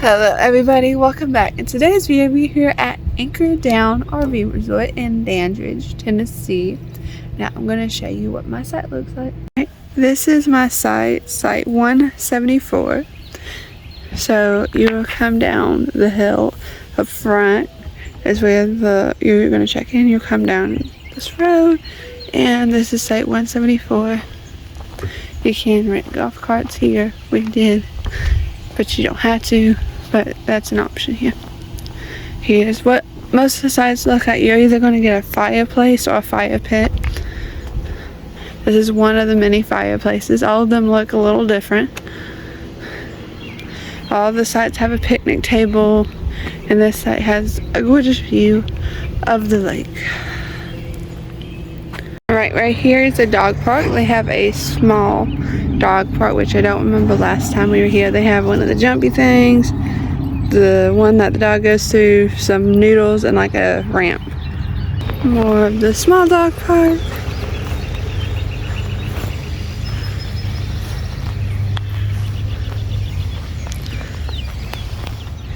Hello everybody, welcome back. In today's video, we're here at Anchor Down RV Resort in Dandridge, Tennessee. Now I'm going to show you what my site looks like. This is my site, site 174. So you will come down the hill up front is where you're going to check in. You'll come down this road and this is site 174. You can rent golf carts here. We did, but you don't have to. But that's an option here. Here's what most of the sites look like. You're either going to get a fireplace or a fire pit. This is one of the many fireplaces. All of them look a little different. All of the sites have a picnic table, and this site has a gorgeous view of the lake. Right here is a dog park. They have a small dog park, which I don't remember last time we were here. They have one of the jumpy things, the one that the dog goes through, some noodles, and like a ramp. More of the small dog park.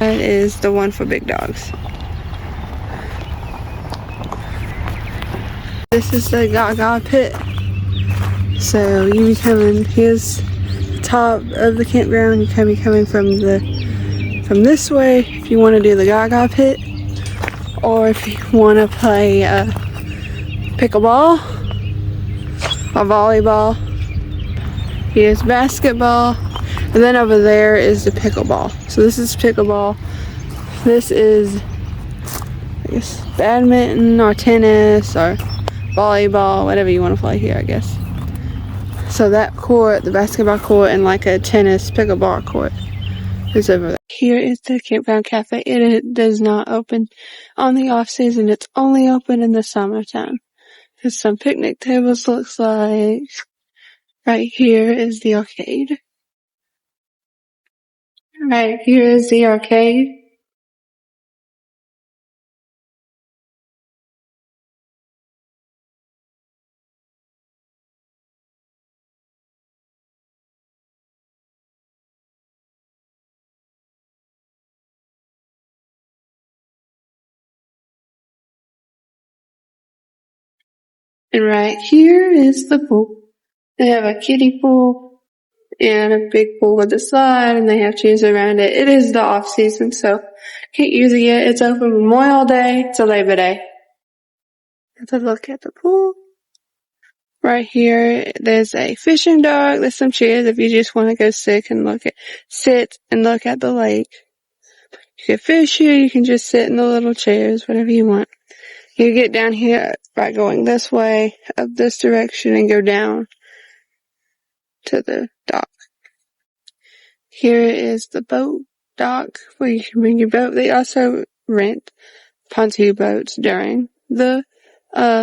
That is the one for big dogs. This is the Gaga pit. So you be coming, here's the top of the campground. You can be coming from this way if you want to do the Gaga pit, or if you want to play pickleball or volleyball. Here's basketball, and then over there is the pickleball. So this is pickleball. This is, I guess, badminton or tennis or volleyball, whatever you want to play here, I guess. So that court, the basketball court, and like a tennis pickleball court is over there. Here is the campground cafe. It does not open on the off season. It's only open in the summertime. There's some picnic tables, looks like. Right here is the arcade. Right here is the arcade. And right here is the pool. They have a kiddie pool and a big pool with a slide, and they have chairs around it. It is the off season, so can't use it yet. It's open Memorial Day to Labor Day. Let's look at the pool. Right here, there's a fishing dock. There's some chairs if you just want to go sit and look at the lake. You can fish here. You can just sit in the little chairs, whatever you want. You get down here by going this way, up this direction, and go down to the dock. Here is the boat dock where you can bring your boat. They also rent pontoon boats during the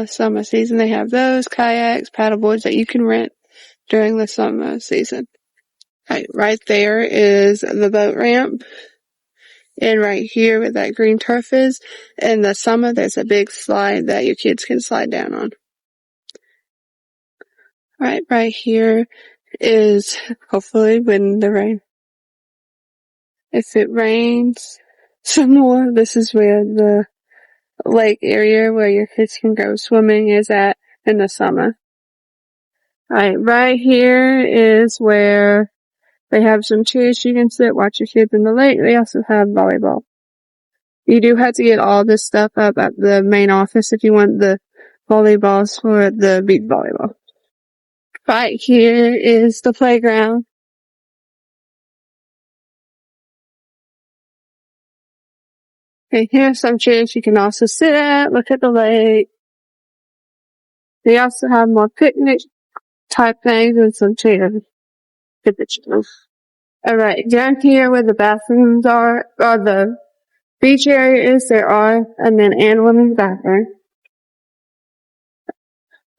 summer season. They have those, kayaks, paddleboards that you can rent during the summer season. Right there is the boat ramp. And right here where that green turf is, in the summer there's a big slide that your kids can slide down on. Right here is, hopefully when the rain, if it rains some more, this is where the lake area where your kids can go swimming is at in the summer. Right here is where they have some chairs you can sit, watch your kids in the lake. They also have volleyball. You do have to get all this stuff up at the main office if you want the volleyballs for the beach volleyball. Right here is the playground. And here's some chairs you can also sit at, look at the lake. They also have more picnic type things and some chairs. Get the chairs. Alright, down here where the bathrooms are, or the beach area is, there are a men and women's bathroom.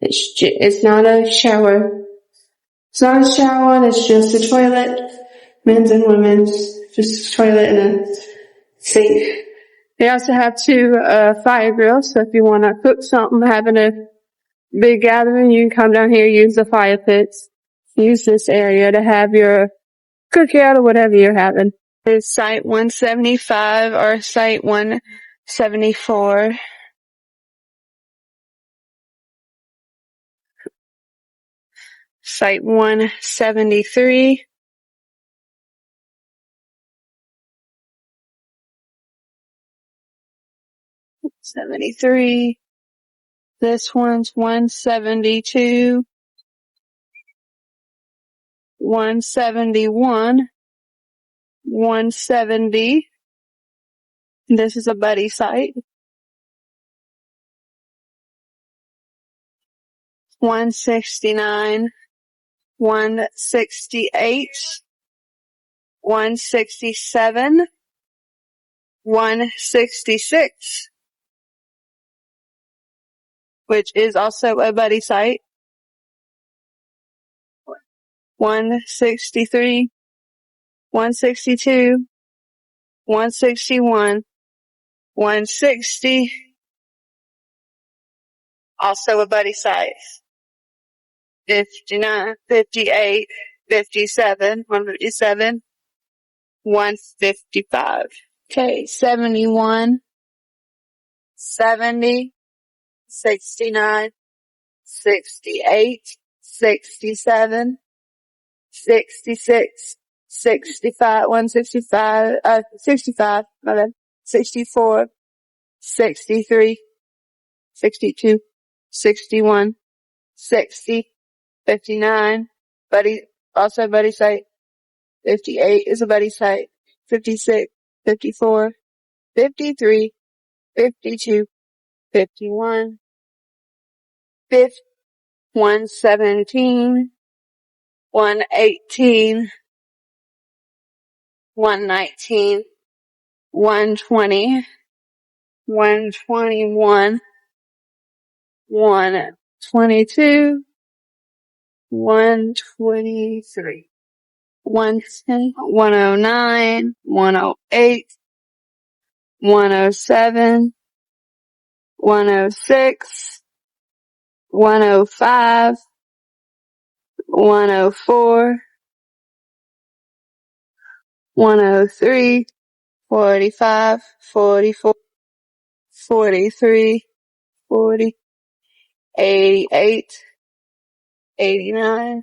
It's not a shower. It's not a shower one, it's just a toilet. Men's and women's, just a toilet and a sink. They also have two fire grills, so if you want to cook something, having a big gathering, you can come down here, use the fire pits, use this area to have your cookout or whatever you're having. Is site 175 or site 174? Site 173. This one's 172. 171. 170. This is a buddy site. 169. 168. 167. 166. Which is also a buddy site. 163. 162. 161. 160. Also a buddy site. 59, 58, 57, 157, 155. Okay, 71, 70, 69, 68, 67, 66, 65, 165, 65, my bad, 64, 63, 62, 61, 60, 59, also buddy site. 58 is a buddy site. 56, 54, 53, 52, 51, 117, 118, 119, 120, 121, 122, 123, 110, 109, 108, 107, 106, 105, 104, 103, 45, 44, 43, 40, 88, 89,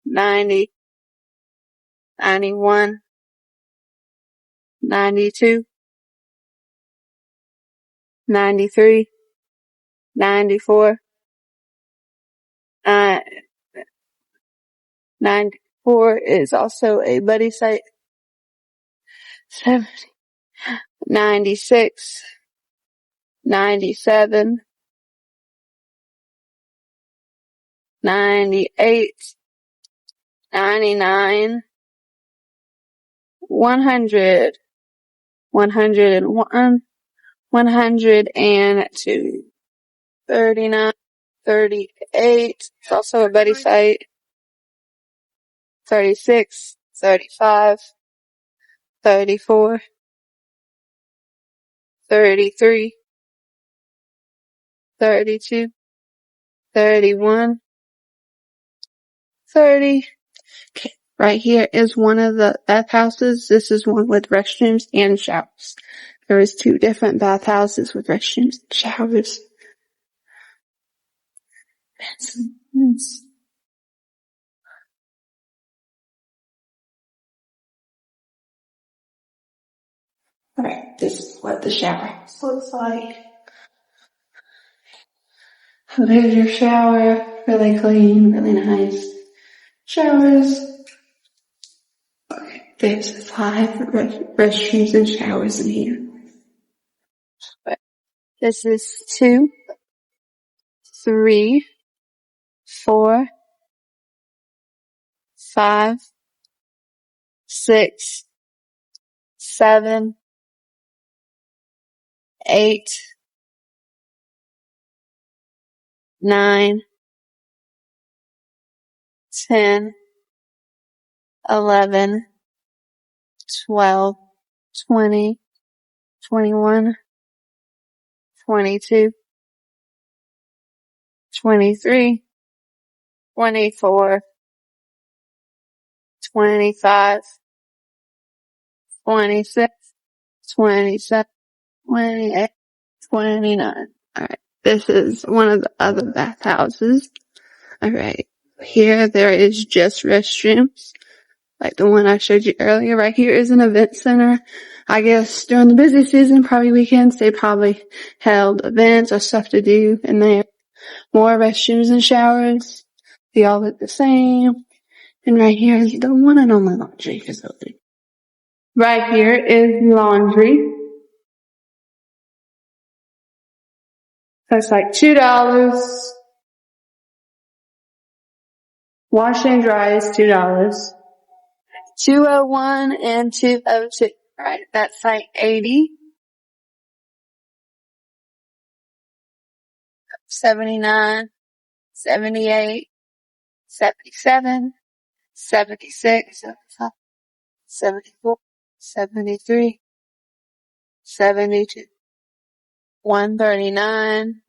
90, 91, 92, 93, 94, 94 is also a buddy site. 70, 96, 97, 98, 99, 100, 101, 102, 39, 38. It's also a buddy site. 36, 35, 34, 33, 32, 31, 30. Okay, right here is one of the bathhouses. This is one with restrooms and showers. There is 2 different bathhouses with restrooms and showers. Alright, this is what the shower house looks like. So there's your shower, really clean, really nice showers. Okay, there's 5 restrooms and showers in here. But this is 2, 3, 4, 5, 6, 7, 8, 9, 10, 11, 12, 20, 21, 22, 23, 24, 25, 26, 27, 28, 29. Alright, this is one of the other bathhouses. Alright, here there is just restrooms, like the one I showed you earlier. Right here is an event center. I guess during the busy season, probably weekends, they probably held events or stuff to do in there. More restrooms and showers. They all look the same. And right here is the one and only laundry facility. Right here is laundry. That's like $2. Wash and dry is $2. 201 and 202. Alright, that's like 80. 79, 78, 77, 76, 75, 74, 73, 72, 139,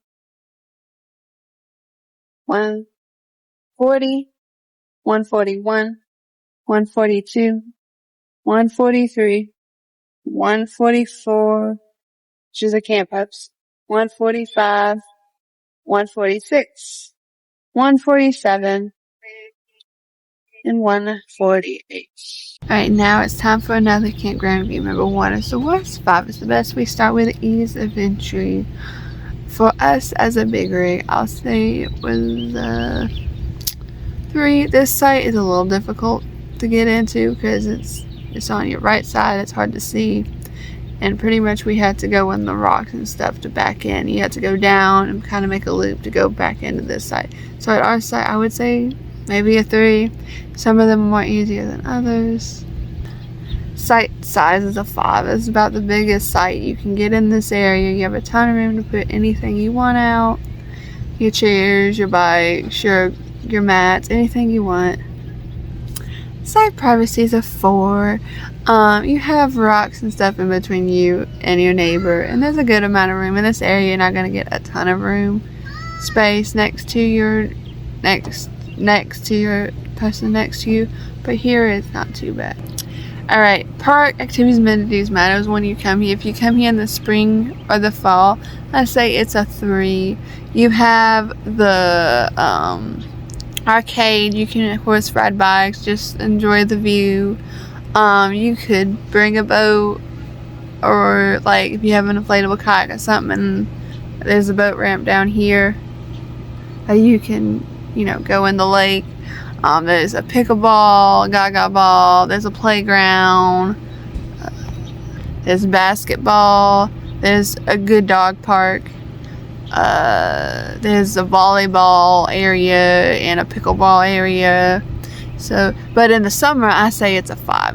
140, 141, 142, 143, 144, which is a camp house, 145, 146, 147, and 148. Alright, now it's time for another campground review. Remember, 1 is the worst, 5 is the best. We start with ease of entry. For us as a big rig, I'll say it was 3. This site is a little difficult to get into because it's on your right side. It's hard to see. And pretty much we had to go in the rocks and stuff to back in. You had to go down and kind of make a loop to go back into this site. So at our site, I would say maybe a 3. Some of them are more easier than others. Site size is a 5. It's about the biggest site you can get in this area. You have a ton of room to put anything you want out. Your chairs, your bikes, your mats, anything you want. Site privacy is a 4. You have rocks and stuff in between you and your neighbor, and there's a good amount of room in this area. You're not going to get a ton of room space next to your person next to you, but here it's not too bad. Alright, park activities, amenities matters when you come here. If you come here in the spring or the fall, I say it's a 3. You have the arcade. You can of course ride bikes, just enjoy the view. You could bring a boat, or like if you have an inflatable kayak or something, there's a boat ramp down here. You can, go in the lake. There's a pickleball, gaga ball, there's a playground, there's basketball, there's a good dog park, there's a volleyball area and a pickleball area. So, but in the summer, I say it's a 5.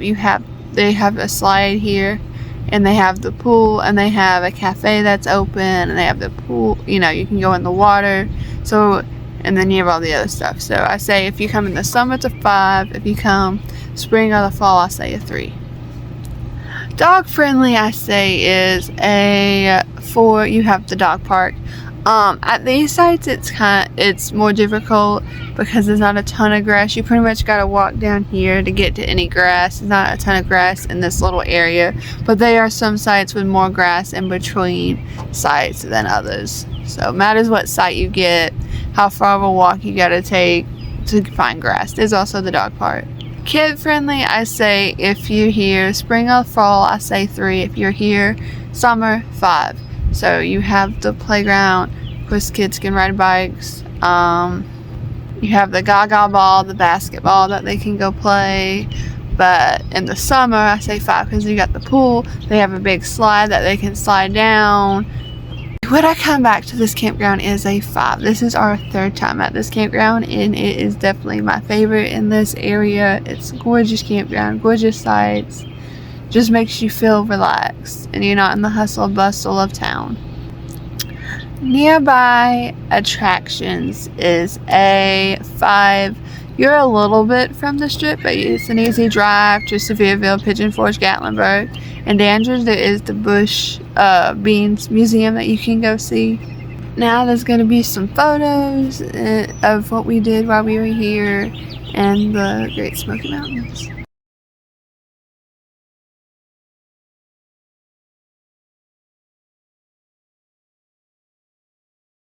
They have a slide here, and they have the pool, and they have a cafe that's open, and they have the pool, you can go in the water. So, and then you have all the other stuff. So I say if you come in the summer, it's a 5. If you come spring or the fall, I say a 3. Dog friendly, I say is a 4. You have the dog park. At these sites, it's more difficult because there's not a ton of grass. You pretty much gotta walk down here to get to any grass. There's not a ton of grass in this little area, but there are some sites with more grass in between sites than others. So it matters what site you get, how far of a walk you gotta take to find grass. There's also the dog park. Kid friendly, I say if you're here spring or fall, I say 3. If you're here summer, 5. So you have the playground. Of course, kids can ride bikes. You have the gaga ball, the basketball that they can go play. But in the summer, I say 5 because you got the pool. They have a big slide that they can slide down. Would I come back to this campground is a 5. This is our 3rd time at this campground, and it is definitely my favorite in this area. It's a gorgeous campground, gorgeous sights. Just makes you feel relaxed, and you're not in the hustle and bustle of town. Nearby attractions is a 5. You're a little bit from the strip, but it's an easy drive to Sevierville, Pigeon Forge, Gatlinburg. And Dandridge, there is the Bush Beans Museum that you can go see. Now there's going to be some photos of what we did while we were here and the Great Smoky Mountains.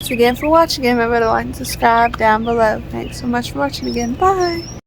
Thanks again for watching again. Remember to like and subscribe down below. Thanks so much for watching again. Bye.